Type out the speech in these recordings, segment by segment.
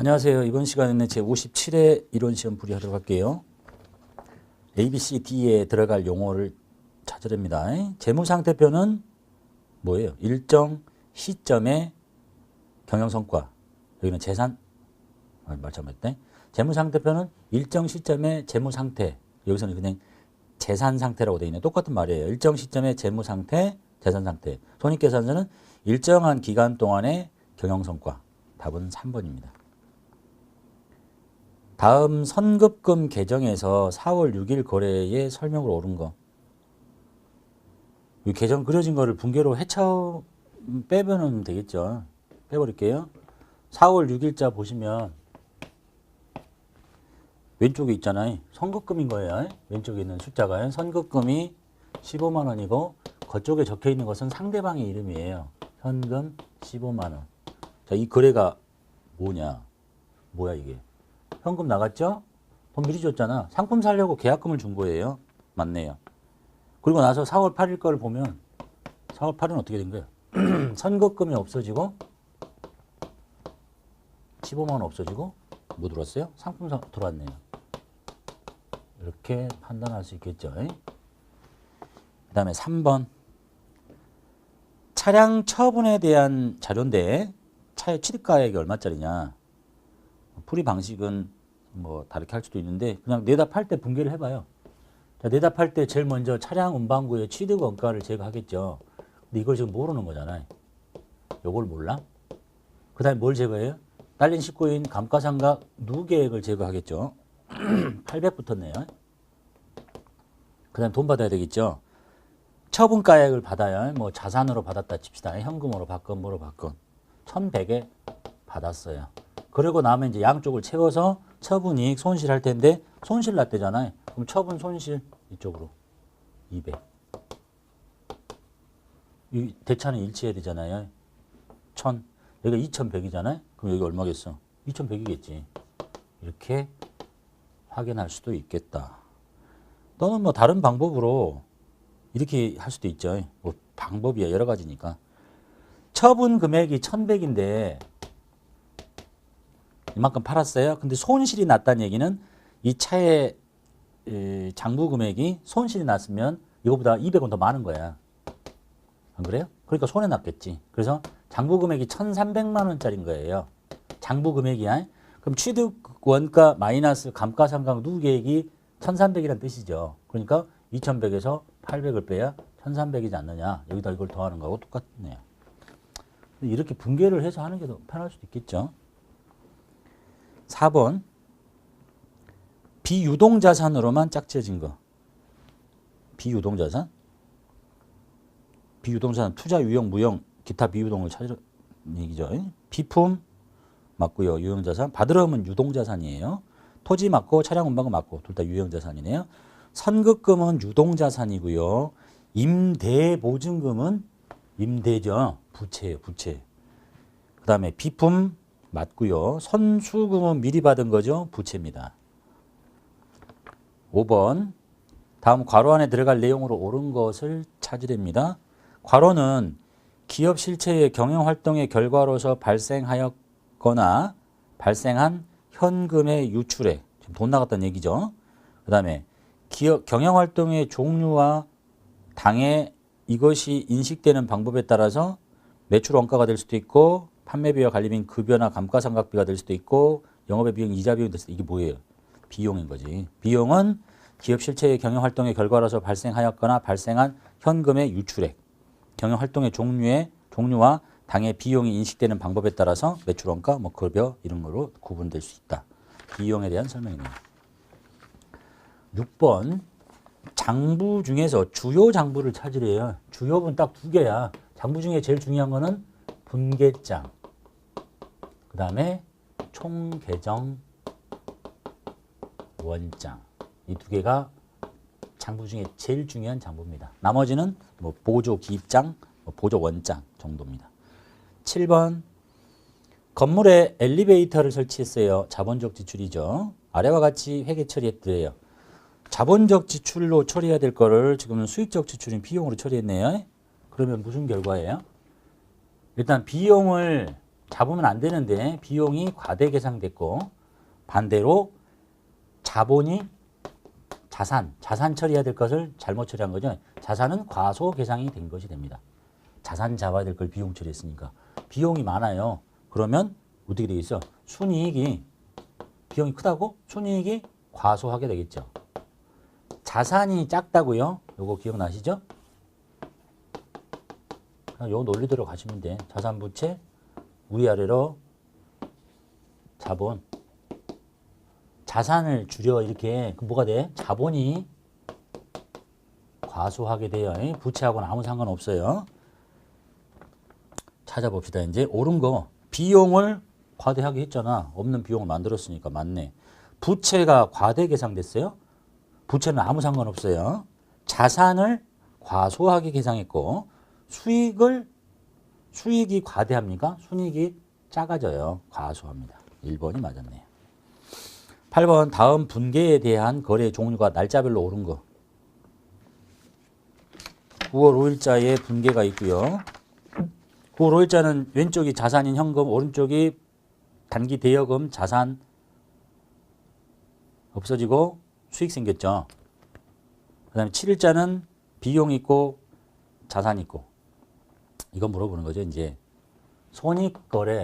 안녕하세요. 이번 시간에는 제57회 이론시험 풀이하도록 할게요. A, B, C, D에 들어갈 용어를 찾으랍니다. 재무상태표는 뭐예요? 일정 시점의 경영성과. 여기는 재산, 말 잘못했네. 재무상태표는 일정 시점의 재무상태. 여기서는 그냥 재산상태라고 되어 있네. 똑같은 말이에요. 일정 시점의 재무상태, 재산상태. 손익계산서는 일정한 기간 동안의 경영성과. 답은 3번입니다. 다음 선급금 계정에서 4월 6일 거래의 설명으로 옳은 거. 이 계정 그려진 거를 분개로 빼면 되겠죠. 빼버릴게요. 4월 6일자 보시면 왼쪽에 있잖아요. 선급금인 거예요. 왼쪽에 있는 숫자가 선급금이 15만 원이고 그쪽에 적혀 있는 것은 상대방의 이름이에요. 현금 15만 원. 자, 이 거래가 뭐냐? 뭐야 이게? 현금 나갔죠? 돈 미리 줬잖아. 상품 사려고 계약금을 준 거예요. 맞네요. 그리고 나서 4월 8일 거를 보면 4월 8일은 어떻게 된 거예요? 선급금이 없어지고 15만 원 없어지고 뭐 들어왔어요? 상품 들어왔네요. 이렇게 판단할 수 있겠죠. 그 다음에 3번. 차량 처분에 대한 자료인데 차의 취득가액이 얼마짜리냐. 풀이 방식은 뭐 다르게 할 수도 있는데 그냥 내다 팔 때 분개를 해봐요. 자, 내다 팔 때 제일 먼저 차량 운반구의 취득 원가를 제거하겠죠. 근데 이걸 지금 모르는 거잖아요. 요걸 몰라? 그 다음에 뭘 제거해요? 딸린 식구인 감가상각 누계액을 제거하겠죠. 800 붙었네요. 그 다음에 돈 받아야 되겠죠. 처분가액을 받아야 뭐 자산으로 받았다 칩시다. 현금으로 받건 뭐로 받건 1100에 받았어요. 그러고 나면 이제 양쪽을 채워서 처분이익 손실할 텐데 손실 났대잖아요. 그럼 처분 손실 이쪽으로 200. 이 대차는 일치해야 되잖아요. 1000. 여기가 2100이잖아요. 그럼 여기 얼마겠어? 2100이겠지. 이렇게 확인할 수도 있겠다. 또는 뭐 다른 방법으로 이렇게 할 수도 있죠. 뭐 방법이 여러 가지니까. 처분 금액이 1100인데 이만큼 팔았어요. 근데 손실이 났다는 얘기는 이 차의 장부 금액이 손실이 났으면 이거보다 200원 더 많은 거야. 안 그래요? 그러니까 손해 났겠지. 그래서 장부 금액이 1300만 원짜리인 거예요. 장부 금액이야. 그럼 취득 원가 마이너스 감가상각 누계액이 1300이라는 뜻이죠. 그러니까 2100에서 800을 빼야 1300이지 않느냐. 여기다 이걸 더하는 거하고 똑같네요. 이렇게 분개를 해서 하는 게 더 편할 수도 있겠죠. 4번. 비유동자산으로만 짝지어진 거. 비유동자산? 비유동자산 투자, 유형, 무형, 기타 비유동을 찾으는 얘기죠. 비품 맞고요. 유형자산. 받으러면 유동자산이에요. 토지 맞고 차량 운반금 맞고 둘 다 유형자산이네요. 선급금은 유동자산이고요. 임대보증금은 임대죠. 부채예요. 부채. 그 다음에 비품 맞고요. 선수금은 미리 받은 거죠. 부채입니다. 5번. 다음 괄호 안에 들어갈 내용으로 옳은 것을 찾으랍니다. 괄호는 기업 실체의 경영활동의 결과로서 발생하였거나 발생한 현금의 유출액. 지금 돈 나갔다는 얘기죠. 그 다음에 기업 경영활동의 종류와 당해 이것이 인식되는 방법에 따라서 매출 원가가 될 수도 있고 판매비와 관리비인 급여나 감가상각비가 될 수도 있고 영업의 비용, 이자 비용이 될 수도 있고 이게 뭐예요? 비용인 거지. 비용은 기업 실체의 경영활동의 결과로서 발생하였거나 발생한 현금의 유출액. 경영활동의 종류와 당해 비용이 인식되는 방법에 따라서 매출 원가, 뭐 급여 이런 거로 구분될 수 있다. 비용에 대한 설명이네요. 6번. 장부 중에서 주요 장부를 찾으래요. 주요분 딱 두 개야. 장부 중에 제일 중요한 거는 분계장. 그 다음에 총계정 원장. 이 두 개가 장부 중에 제일 중요한 장부입니다. 나머지는 뭐 보조 기입장, 보조 원장 정도입니다. 7번. 건물에 엘리베이터를 설치했어요. 자본적 지출이죠. 아래와 같이 회계 처리했대요. 자본적 지출로 처리해야 될 거를 지금은 수익적 지출인 비용으로 처리했네요. 그러면 무슨 결과예요? 일단 비용을 잡으면 안 되는데 비용이 과대 계상됐고 반대로 자본이 자산 처리해야 될 것을 잘못 처리한 거죠. 자산은 과소 계상이 된 것이 됩니다. 자산 잡아야 될 걸 비용 처리했으니까. 비용이 많아요. 그러면 어떻게 되겠어? 순이익이 비용이 크다고 순이익이 과소하게 되겠죠. 자산이 작다고요? 요거 기억나시죠? 요 논리대로 가시면 돼. 자산 부채 위아래로 자본. 자산을 줄여 이렇게 그럼 뭐가 돼? 자본이 과소하게 돼요. 부채하고는 아무 상관없어요. 찾아봅시다. 이제 옳은 거 비용을 과대하게 했잖아. 없는 비용을 만들었으니까 맞네. 부채가 과대 계상됐어요. 부채는 아무 상관없어요. 자산을 과소하게 계상했고 수익이 과대합니까? 순이익이 작아져요. 과소합니다. 1번이 맞았네요. 8번 다음 분계에 대한 거래 종류가 날짜별로 옳은 거. 9월 5일자에 분계가 있고요. 9월 5일자는 왼쪽이 자산인 현금, 오른쪽이 단기 대여금 자산 없어지고 수익 생겼죠. 그 다음에 7일자는 비용 있고 자산 있고. 이건 물어보는 거죠. 이제 손익거래,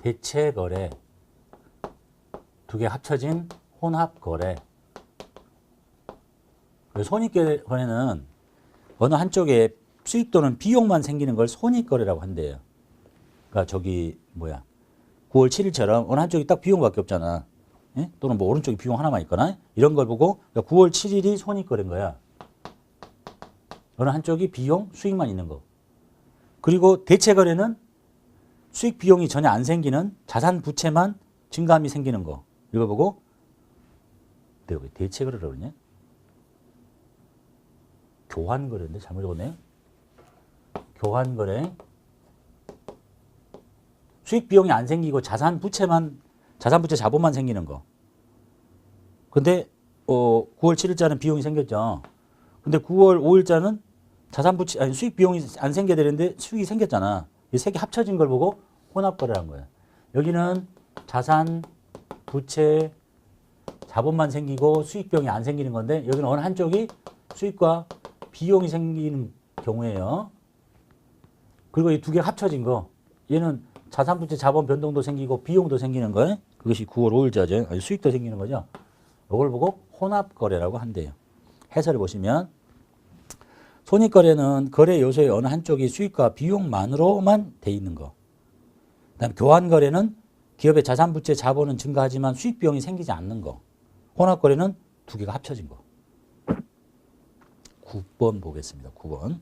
대체거래, 두 개 합쳐진 혼합거래. 손익거래는 어느 한쪽에 수익 또는 비용만 생기는 걸 손익거래라고 한대요. 그러니까 9월 7일처럼 어느 한쪽이 딱 비용밖에 없잖아. 예? 또는 뭐 오른쪽에 비용 하나만 있거나 이런 걸 보고 그러니까 9월 7일이 손익거래인 거야. 어느 한쪽이 비용, 수익만 있는 거. 그리고 대체거래는 수익, 비용이 전혀 안 생기는 자산 부채만 증감이 생기는 거. 이거 보고 내가 왜 대체거래라고 그러냐? 교환거래인데 잘못 적었네요. 교환거래. 수익, 비용이 안 생기고 자산 부채 자본만 생기는 거. 근데 9월 7일자는 비용이 생겼죠. 근데 9월 5일자는 수익, 비용이 안 생겨야 되는데 수익이 생겼잖아. 이 세 개 합쳐진 걸 보고 혼합거래라는 거예요. 여기는 자산, 부채, 자본만 생기고 수익, 비용이 안 생기는 건데 여기는 어느 한쪽이 수익과 비용이 생기는 경우에요. 그리고 이 두 개 합쳐진 거. 얘는 자산, 부채, 자본 변동도 생기고 비용도 생기는 거예요. 그것이 9월 5일자죠. 수익도 생기는 거죠. 이걸 보고 혼합거래라고 한대요. 해설을 보시면 손익거래는 거래 요소의 어느 한쪽이 수익과 비용만으로만 돼 있는 거. 그다음에 교환거래는 기업의 자산, 부채, 자본은 증가하지만 수익, 비용이 생기지 않는 거. 혼합거래는 두 개가 합쳐진 거. 9번 보겠습니다. 9번.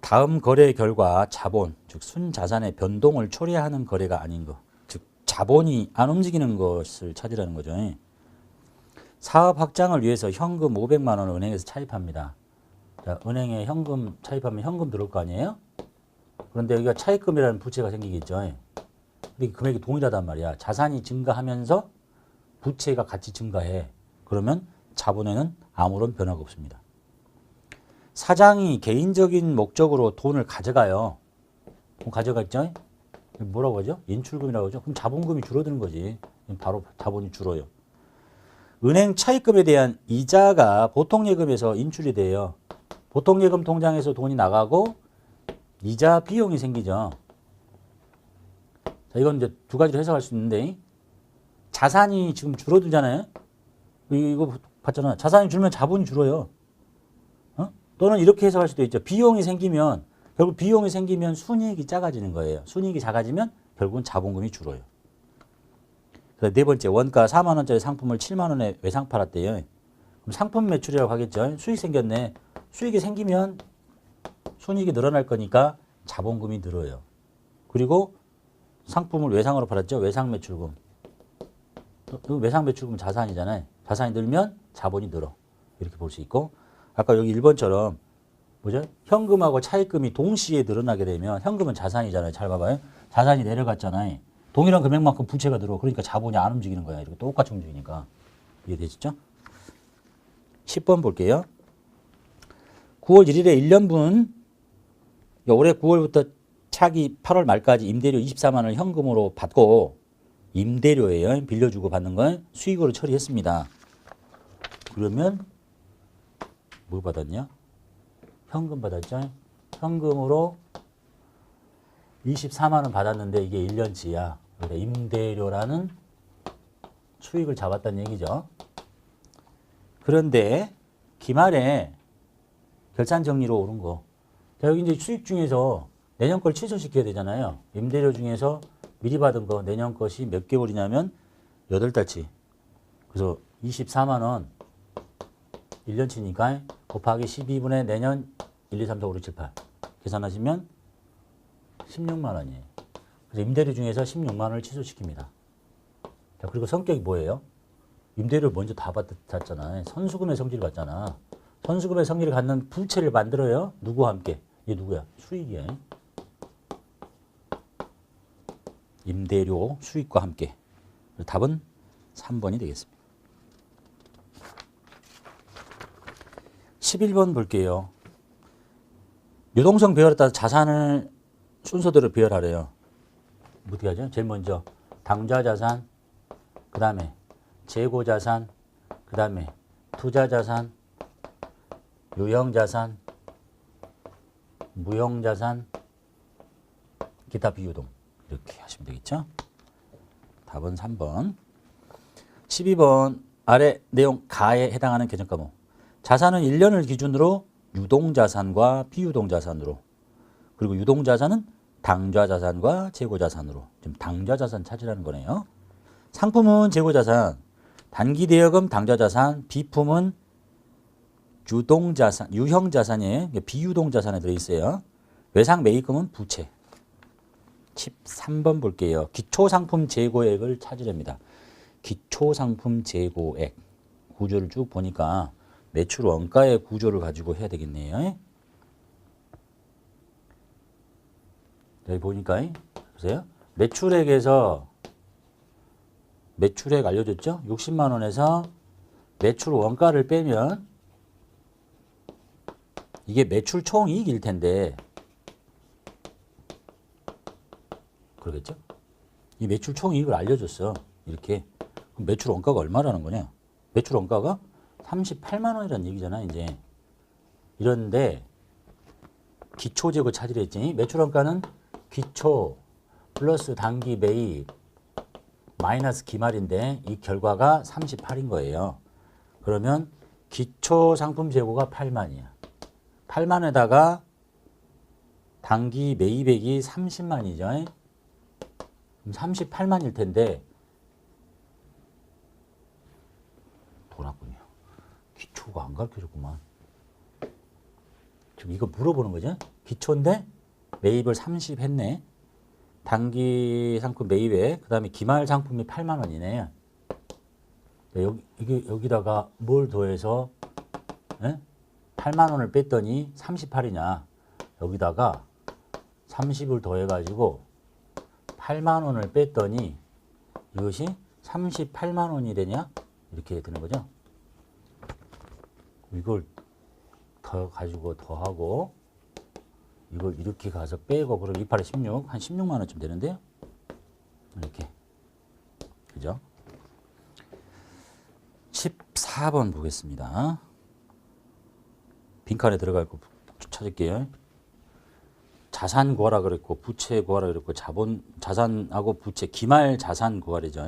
다음 거래 결과 자본, 즉 순자산의 변동을 초래하는 거래가 아닌 거. 즉 자본이 안 움직이는 것을 찾으라는 거죠. 사업 확장을 위해서 현금 500만 원을 은행에서 차입합니다. 자, 은행에 현금 차입하면 현금 들어올 거 아니에요? 그런데 여기가 차입금이라는 부채가 생기겠죠. 근데 금액이 동일하단 말이야. 자산이 증가하면서 부채가 같이 증가해. 그러면 자본에는 아무런 변화가 없습니다. 사장이 개인적인 목적으로 돈을 가져가요. 돈 가져갔죠? 뭐라고 하죠? 인출금이라고 하죠. 그럼 자본금이 줄어드는 거지. 바로 자본이 줄어요. 은행 차입금에 대한 이자가 보통예금에서 인출이 돼요. 보통예금 통장에서 돈이 나가고 이자 비용이 생기죠. 자, 이건 이제 두 가지로 해석할 수 있는데 자산이 지금 줄어들잖아요. 이거 봤잖아. 자산이 줄면 자본이 줄어요. 또는 이렇게 해석할 수도 있죠. 비용이 생기면 결국 비용이 생기면 순이익이 작아지는 거예요. 순이익이 작아지면 결국은 자본금이 줄어요. 네 번째, 원가 4만 원짜리 상품을 7만 원에 외상 팔았대요. 그럼 상품 매출이라고 하겠죠. 수익 생겼네. 수익이 생기면 순이익이 늘어날 거니까 자본금이 늘어요. 그리고 상품을 외상으로 팔았죠. 외상 매출금. 외상 매출금 자산이잖아요. 자산이 늘면 자본이 늘어. 이렇게 볼 수 있고 아까 여기 1번처럼 뭐죠? 현금하고 차입금이 동시에 늘어나게 되면 현금은 자산이잖아요. 잘 봐봐요. 자산이 내려갔잖아요. 동일한 금액만큼 부채가 늘어. 그러니까 자본이 안 움직이는 거야. 이렇게 똑같이 움직이니까. 이해되시죠? 10번 볼게요. 9월 1일에 1년분 올해 9월부터 차기 8월 말까지 임대료 24만 원을 현금으로 받고 임대료예요. 빌려주고 받는 건 수익으로 처리했습니다. 그러면 뭐 받았냐? 현금 받았죠. 현금으로 24만 원 받았는데 이게 1년치야. 그러니까 임대료라는 수익을 잡았다는 얘기죠. 그런데 기말에 결산 정리로 오른 거. 자, 여기 이제 수익 중에서 내년 걸 취소시켜야 되잖아요. 임대료 중에서 미리 받은 거 내년 것이 몇 개월이냐면 8달치. 그래서 24만 원 1년치니까 곱하기 12분의 내년 1, 2, 3, 4, 5, 6, 7, 8 계산하시면 16만 원이에요. 그래서 임대료 중에서 16만 원을 취소시킵니다. 자, 그리고 성격이 뭐예요? 임대료를 먼저 다 받았잖아요. 선수금의 성질을 받잖아. 선수금의 성질을 갖는 부채를 만들어요. 누구와 함께? 이게 누구야? 수익이야. 임대료 수익과 함께. 답은 3번이 되겠습니다. 11번 볼게요. 유동성 배열에 따라 자산을 순서대로 배열하래요. 어떻게 하죠? 제일 먼저 당좌자산, 그 다음에 재고자산, 그 다음에 투자자산, 유형자산, 무형자산, 기타 비유동 이렇게 하시면 되겠죠? 답은 3번. 12번 아래 내용 가에 해당하는 개정 과목. 자산은 1년을 기준으로 유동자산과 비유동자산으로, 그리고 유동자산은 당좌자산과 재고자산으로. 지금 당좌자산 찾으라는 거네요. 상품은 재고자산, 단기대여금 당좌자산, 비품은 유동자산, 유형자산에 비유동자산에 들어있어요. 외상매입금은 부채. 13번 볼게요. 기초상품 재고액을 찾으랍니다. 기초상품 재고액 구조를 쭉 보니까 매출 원가의 구조를 가지고 해야 되겠네요. 여기 보니까 보세요. 매출액에서 매출액 알려줬죠? 60만 원에서 매출 원가를 빼면 이게 매출 총이익일 텐데 그러겠죠? 이 매출 총이익을 알려줬어. 이렇게. 그럼 매출 원가가 얼마라는 거냐? 매출 원가가 38만 원이라는 얘기잖아, 이제. 이런데 기초재고 차지를 했지. 매출 원가는 기초 플러스 단기 매입 마이너스 기말인데 이 결과가 38인 거예요. 그러면 기초 상품 재고가 8만이야. 8만에다가 단기 매입액이 30만이죠. 그럼 38만일 텐데 돌았군요. 기초가 안 가르쳐줬구만. 지금 이거 물어보는 거죠. 기초인데 매입을 30 했네. 단기 상품 매입액, 그 다음에 기말 상품이 8만 원이네. 여기다가 뭘 더해서 8만 원을 뺐더니 38이냐. 여기다가 30을 더해가지고 8만 원을 뺐더니 이것이 38만 원이 되냐? 이렇게 되는 거죠. 이걸 더 가지고 더하고 이걸 이렇게 가서 빼고 그럼 28에 16, 한 16만 원쯤 되는데요. 이렇게. 그죠? 14번 보겠습니다. 빈칸에 들어갈 거 찾을게요. 자산 구하라 그랬고 부채 구하라 그랬고 자산하고 부채 기말 자산 구하래죠.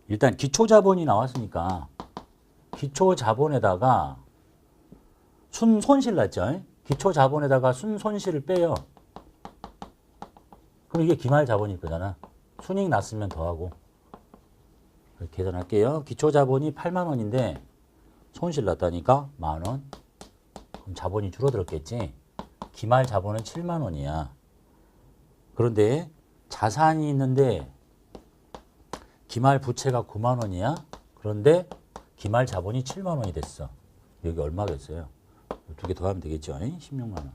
일단 기초 자본이 나왔으니까 기초 자본에다가 순손실 났죠. 기초 자본에다가 순손실을 빼요. 그럼 이게 기말 자본일 거잖아. 순이익 났으면 더하고. 계산할게요. 기초 자본이 8만 원인데 손실 났다니까 만 원. 그럼 자본이 줄어들었겠지. 기말 자본은 7만 원이야. 그런데 자산이 있는데 기말 부채가 9만 원이야. 그런데 기말 자본이 7만 원이 됐어. 여기 얼마겠어요? 두 개 더하면 되겠죠. 16만 원.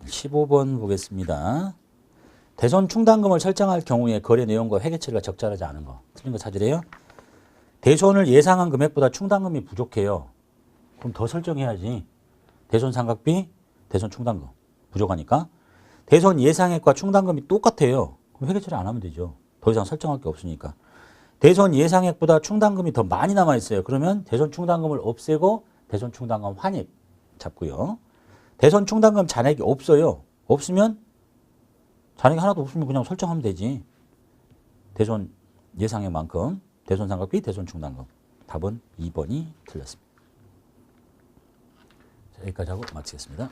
15번 보겠습니다. 대손 충당금을 설정할 경우에 거래 내용과 회계 처리가 적절하지 않은 거. 틀린 거 찾으래요. 대손을 예상한 금액보다 충당금이 부족해요. 그럼 더 설정해야지. 대손 상각비, 대손 충당금. 부족하니까. 대손 예상액과 충당금이 똑같아요. 그럼 회계 처리 안 하면 되죠. 더 이상 설정할 게 없으니까. 대손 예상액보다 충당금이 더 많이 남아있어요. 그러면 대손 충당금을 없애고 대손 충당금 환입 잡고요. 대손 충당금 잔액이 없어요. 없으면 잔액이 하나도 없으면 그냥 설정하면 되지. 대손 예상액만큼 대손 상각비, 대손 충당금. 답은 2번이 틀렸습니다. 자, 여기까지 하고 마치겠습니다.